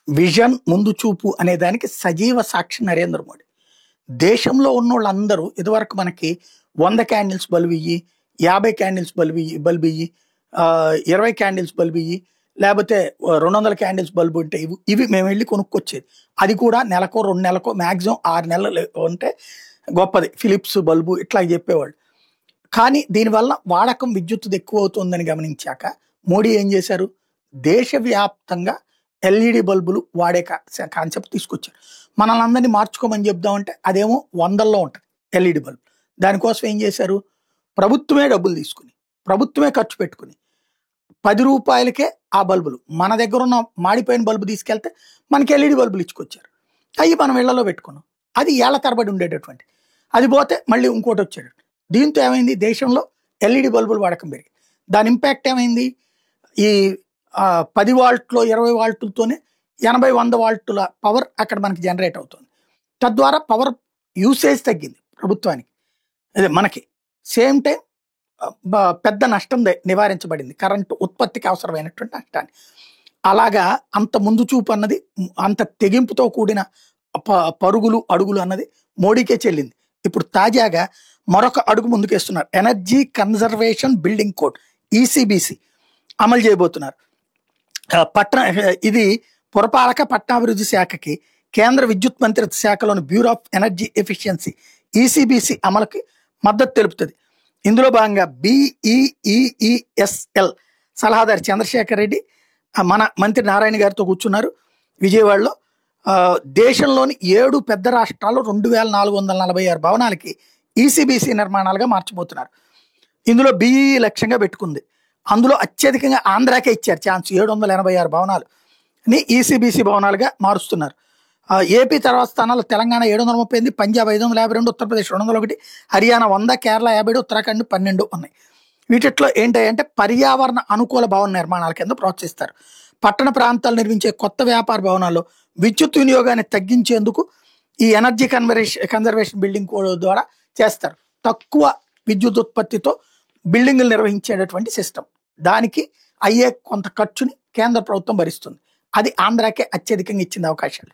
Vision ముందు చూపు అనే దానికి సజీవ సాక్షి నరేంద్ర మోడీ. దేశంలో ఉన్నోళ్ళందరూ ఇదివరకు మనకి 100 క్యాండిల్స్ బల్బు ఇయ్యి, 50 క్యాండిల్స్ బల్బు ఇయ్యి, 20 క్యాండిల్స్ బల్బు ఇయ్యి, లేకపోతే 200 క్యాండిల్స్ బల్బు ఉంటే ఇవి మేము వెళ్ళి కొనుక్కొచ్చేది. అది కూడా నెలకో 2 నెలకో మ్యాక్సిమం 6 నెలలు ఉంటే గొప్పది ఫిలిప్స్ బల్బు ఇట్లా చెప్పేవాళ్ళు. కానీ దీనివల్ల వాడకం విద్యుత్తుది ఎక్కువ అవుతుందని గమనించాక మోడీ ఏం చేశారు, దేశవ్యాప్తంగా ఎల్ఈడి బల్బులు వాడే కాన్సెప్ట్ తీసుకొచ్చారు. మనల్ని అందరినీ మార్చుకోమని చెప్దామంటే అదేమో 100ల్లో ఉంటుంది ఎల్ఈడి బల్బు. దానికోసం ఏం చేశారు, ప్రభుత్వమే డబ్బులు తీసుకుని ప్రభుత్వమే ఖర్చు పెట్టుకుని 10 రూపాయలకే ఆ బల్బులు, మన దగ్గర ఉన్న మాడిపోయిన బల్బు తీసుకెళ్తే మనకి ఎల్ఈడి బల్బులు ఇచ్చుకొచ్చారు. అవి మనం ఇళ్లలో పెట్టుకున్నాం. అది ఏళ్ల తరబడి ఉండేటటువంటి, అది పోతే మళ్ళీ ఇంకోటి వచ్చాడు. దీంతో ఏమైంది, దేశంలో ఎల్ఈడి బల్బులు వాడకం పెరిగింది. దాని ఇంపాక్ట్ ఏమైంది, ఈ 10 వాల్ట్లో 20 వాల్ట్లతోనే 80-100 వాల్టుల పవర్ అక్కడ మనకి జనరేట్ అవుతుంది. తద్వారా పవర్ యూసేజ్ తగ్గింది ప్రభుత్వానికి, అదే మనకి. సేమ్ టైం పెద్ద నష్టం నివారించబడింది, కరెంటు ఉత్పత్తికి అవసరమైనటువంటి నష్టాన్ని. అలాగా అంత ముందు చూపు అన్నది, అంత తెగింపుతో కూడిన పరుగులు అడుగులు అన్నది మోడీకే చెల్లింది. ఇప్పుడు తాజాగా మరొక అడుగు ముందుకేస్తున్నారు. Energy conservation building code ECBC అమలు చేయబోతున్నారు. ఇది పురపాలక పట్టణాభివృద్ధి శాఖకి కేంద్ర విద్యుత్ మంత్రిత్వ శాఖలోని bureau of energy efficiency ECBC అమలుకి మద్దతు తెలుపుతుంది. ఇందులో భాగంగా BEEESL సలహాదారు చంద్రశేఖర్ రెడ్డి మన మంత్రి నారాయణ గారితో కూర్చున్నారు విజయవాడలో. దేశంలోని 7 పెద్ద రాష్ట్రాల్లో 2446 భవనాలకి ఈసీబీసీ నిర్మాణాలుగా మార్చబోతున్నారు. ఇందులో BEE లక్ష్యంగా పెట్టుకుంది. అందులో అత్యధికంగా ఆంధ్రాకే ఇచ్చారు ఛాన్స్. 786 భవనాలని ఈసీబీసీ భవనాలుగా మారుస్తున్నారు. ఏపీ తర్వాత స్థానాల్లో తెలంగాణ 738, పంజాబ్ 552, ఉత్తరప్రదేశ్ 201, హర్యానా 100, కేరళ 57, ఉత్తరాఖండ్ 12 ఉన్నాయి. వీటిలో ఏంటంటే పర్యావరణ అనుకూల భవన నిర్మాణాల కింద ప్రోత్సహిస్తారు. పట్టణ ప్రాంతాలు నిర్మించే కొత్త వ్యాపార భవనాల్లో విద్యుత్ వినియోగాన్ని తగ్గించేందుకు ఈ ఎనర్జీ కన్జర్వేషన్ బిల్డింగ్ కోడ్ ద్వారా చేస్తారు. తక్కువ విద్యుత్ ఉత్పత్తితో బిల్డింగులు నిర్వహించేటటువంటి సిస్టమ్. దానికి అయ్యే కొంత ఖర్చుని కేంద్ర ప్రభుత్వం భరిస్తుంది. అది ఆంధ్రాకే అత్యధికంగా ఇచ్చింది అవకాశాలు.